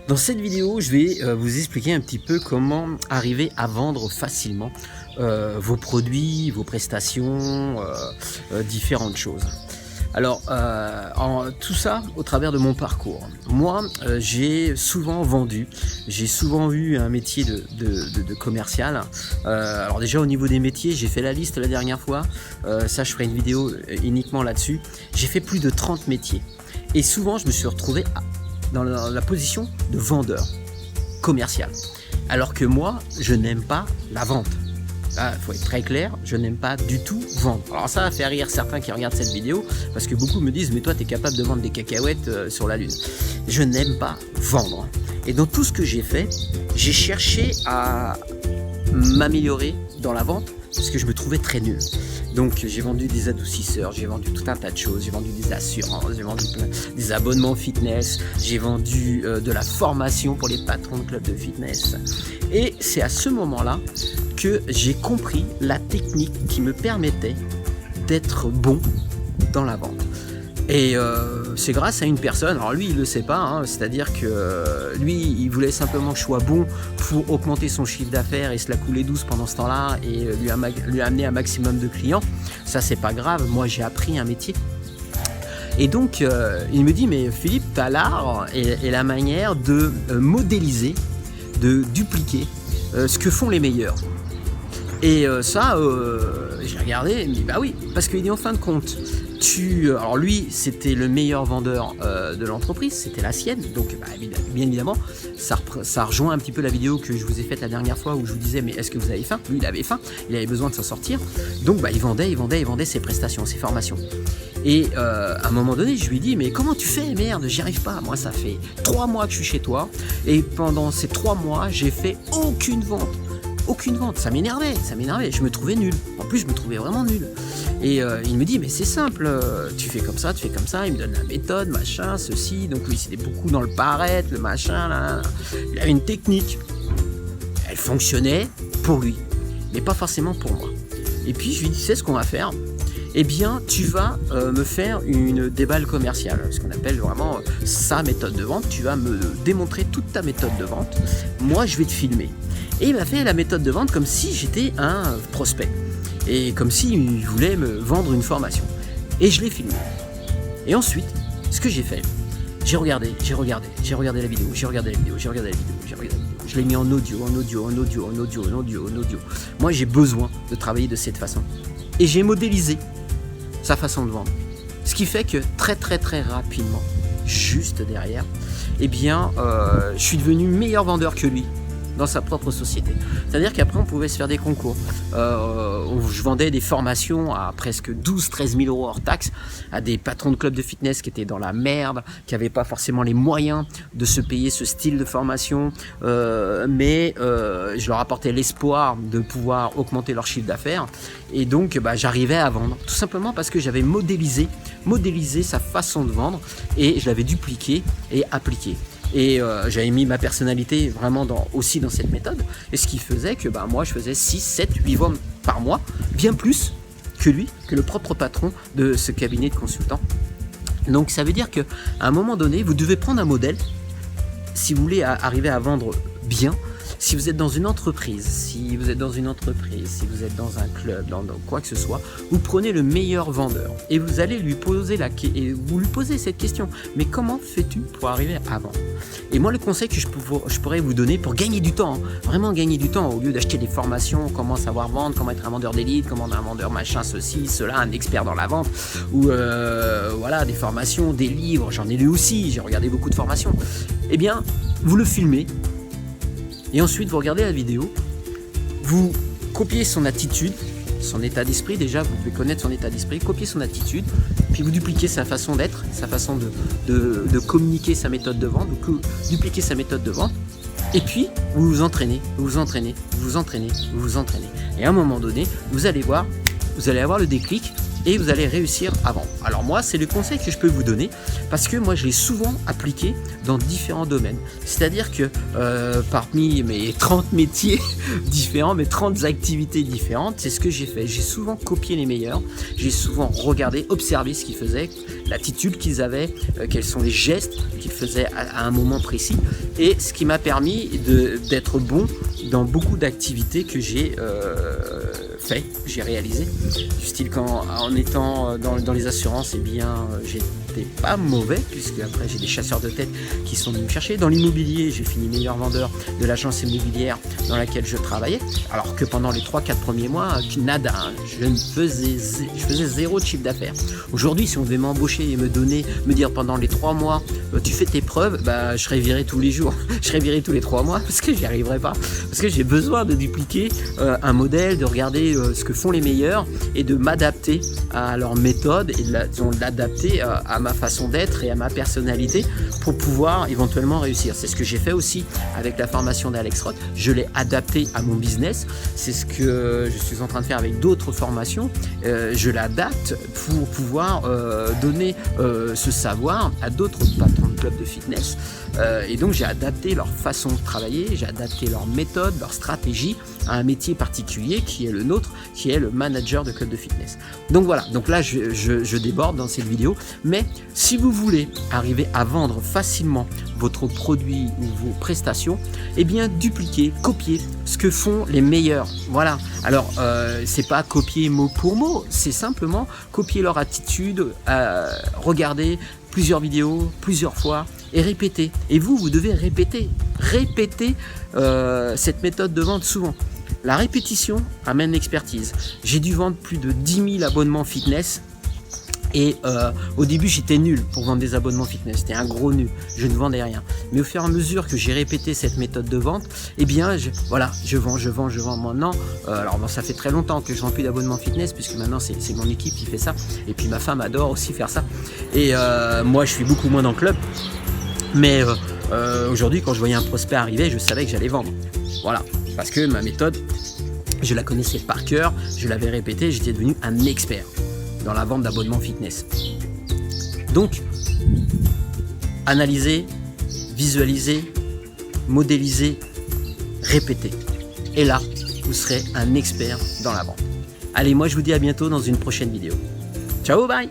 Dans cette vidéo, je vais vous expliquer un petit peu comment arriver à vendre facilement vos produits, vos prestations, différentes choses. Alors, tout ça au travers de mon parcours. Moi, j'ai souvent vendu, j'ai souvent eu un métier de commercial. Alors déjà au niveau des métiers, j'ai fait la liste la dernière fois. Ça, je ferai une vidéo uniquement là-dessus. J'ai fait plus de 30 métiers. Et souvent, je me suis retrouvé dans la position de vendeur commercial. Alors que moi, je n'aime pas la vente. Là, il faut être très clair, je n'aime pas du tout vendre. Alors ça va faire rire certains qui regardent cette vidéo, parce que beaucoup me disent « mais toi, tu es capable de vendre des cacahuètes sur la lune ». Je n'aime pas vendre. Et dans tout ce que j'ai fait, j'ai cherché à m'améliorer dans la vente, parce que je me trouvais très nul. Donc j'ai vendu des adoucisseurs, j'ai vendu tout un tas de choses, j'ai vendu des assurances, j'ai vendu des abonnements fitness, j'ai vendu de la formation pour les patrons de clubs de fitness. Et c'est à ce moment-là que j'ai compris la technique qui me permettait d'être bon dans la vente. Et c'est grâce à une personne, alors lui il le sait pas, hein, c'est-à-dire que lui il voulait simplement que je sois bon pour augmenter son chiffre d'affaires et se la couler douce pendant ce temps-là et lui amener un maximum de clients. Ça c'est pas grave, moi j'ai appris un métier. Et donc il me dit mais Philippe, tu as l'art et la manière de modéliser, de dupliquer ce que font les meilleurs. Et ça, j'ai regardé et il me dit bah oui, parce qu'il dit en fin de compte, alors lui c'était le meilleur vendeur de l'entreprise, c'était la sienne, donc bien évidemment ça rejoint un petit peu la vidéo que je vous ai faite la dernière fois où je vous disais mais est-ce que vous avez faim? Lui il avait faim, il avait besoin de s'en sortir, donc il vendait ses prestations, ses formations. Et à un moment donné je lui dis mais comment tu fais, merde, j'y arrive pas, moi ça fait 3 mois que je suis chez toi et pendant ces 3 mois j'ai fait aucune vente. Aucune vente, ça m'énervait, je me trouvais nul. En plus, je me trouvais vraiment nul. Et il me dit, mais c'est simple, tu fais comme ça, il me donne la méthode, machin, ceci. Donc lui, c'était beaucoup dans le paraître, le machin, là. Il avait une technique. Elle fonctionnait pour lui, mais pas forcément pour moi. Et puis, je lui dis, tu sais ce qu'on va faire? Eh bien, tu vas me faire une déballe commerciale, ce qu'on appelle vraiment sa méthode de vente. Tu vas me démontrer toute ta méthode de vente. Moi, je vais te filmer. Et il m'a fait la méthode de vente comme si j'étais un prospect. Et comme s'il voulait me vendre une formation. Et je l'ai filmé. Et ensuite, ce que j'ai fait, j'ai regardé la vidéo, je l'ai mis en audio. Moi, j'ai besoin de travailler de cette façon. Et j'ai modélisé sa façon de vendre. Ce qui fait que très rapidement, juste derrière, eh bien, je suis devenu meilleur vendeur que lui dans sa propre société. C'est-à-dire qu'après, on pouvait se faire des concours. Où je vendais des formations à presque 12-13 000 euros hors taxes à des patrons de clubs de fitness qui étaient dans la merde, qui n'avaient pas forcément les moyens de se payer ce style de formation, mais je leur apportais l'espoir de pouvoir augmenter leur chiffre d'affaires. Et donc, j'arrivais à vendre, tout simplement parce que j'avais modélisé sa façon de vendre et je l'avais dupliqué et appliqué. Et j'avais mis ma personnalité vraiment aussi dans cette méthode, et ce qui faisait que moi je faisais 6, 7, 8 ventes par mois, bien plus que lui, que le propre patron de ce cabinet de consultants. Donc ça veut dire qu'à un moment donné, vous devez prendre un modèle si vous voulez arriver à vendre bien. Si vous êtes dans une entreprise, si vous êtes dans un club, dans quoi que ce soit, vous prenez le meilleur vendeur et vous allez lui poser cette question. Mais comment fais-tu pour arriver à vendre? Et moi, le conseil que je pourrais vous donner pour gagner du temps, vraiment gagner du temps, au lieu d'acheter des formations, comment savoir vendre, comment être un vendeur d'élite, comment être un vendeur machin, ceci, cela, un expert dans la vente, ou voilà, des formations, des livres, j'en ai lu aussi, j'ai regardé beaucoup de formations. Eh bien, vous le filmez. Et ensuite, vous regardez la vidéo, vous copiez son attitude, son état d'esprit, déjà, vous devez connaître son état d'esprit, copiez son attitude, puis vous dupliquez sa façon d'être, sa façon de communiquer sa méthode de vente, vous dupliquez sa méthode de vente, et puis vous vous entraînez. Et à un moment donné, vous allez avoir le déclic, et vous allez réussir à vendre. Alors moi, c'est le conseil que je peux vous donner parce que moi, je l'ai souvent appliqué dans différents domaines. C'est-à-dire que parmi mes 30 métiers différents, mes 30 activités différentes, c'est ce que j'ai fait. J'ai souvent copié les meilleurs, j'ai souvent regardé, observé ce qu'ils faisaient, l'attitude qu'ils avaient, quels sont les gestes qu'ils faisaient à un moment précis, et ce qui m'a permis d'être bon dans beaucoup d'activités que j'ai j'ai réalisé. Du style en étant dans les assurances, eh bien j'étais pas mauvais, puisque après j'ai des chasseurs de tête qui sont venus me chercher. Dans l'immobilier, j'ai fini meilleur vendeur de l'agence immobilière dans laquelle je travaillais, alors que pendant les 3-4 premiers mois, nada, hein, je faisais zéro de chiffre d'affaires. Aujourd'hui, si on devait m'embaucher et me dire pendant les 3 mois, tu fais tes preuves, bah, je serais viré tous les jours, je serais viré tous les 3 mois, parce que j'y arriverais pas, parce que j'ai besoin de dupliquer un modèle, de regarder ce que font les meilleurs et de m'adapter à leur méthode et de l'adapter à ma façon d'être et à ma personnalité pour pouvoir éventuellement réussir. C'est ce que j'ai fait aussi avec la formation d'Alex Roth. Je l'ai adapté à mon business. C'est ce que je suis en train de faire avec d'autres formations. Je l'adapte pour pouvoir donner ce savoir à d'autres patrons de clubs de fitness. Et donc j'ai adapté leur façon de travailler, j'ai adapté leur méthode, leur stratégie à un métier particulier qui est le nôtre, qui est le manager de club de fitness. Donc voilà, donc là je déborde dans cette vidéo, mais si vous voulez arriver à vendre facilement votre produit ou vos prestations, eh bien dupliquez, copiez ce que font les meilleurs. Voilà, alors c'est pas copier mot pour mot, c'est simplement copier leur attitude, regarder plusieurs vidéos, plusieurs fois, et répéter. Et vous devez répéter cette méthode de vente souvent. La répétition amène l'expertise. J'ai dû vendre plus de 10 000 abonnements fitness. Et au début j'étais nul pour vendre des abonnements fitness, c'était un gros nul, je ne vendais rien. Mais au fur et à mesure que j'ai répété cette méthode de vente, eh bien je vends maintenant. Alors bon, ça fait très longtemps que je ne vends plus d'abonnements fitness, puisque maintenant c'est mon équipe qui fait ça. Et puis ma femme adore aussi faire ça. Et moi je suis beaucoup moins dans le club. Mais aujourd'hui, quand je voyais un prospect arriver, je savais que j'allais vendre. Voilà, parce que ma méthode, je la connaissais par cœur, je l'avais répétée, j'étais devenu un expert dans la vente d'abonnements fitness. Donc, analysez, visualisez, modélisez, répétez. Et là, vous serez un expert dans la vente. Allez, moi je vous dis à bientôt dans une prochaine vidéo. Ciao, bye!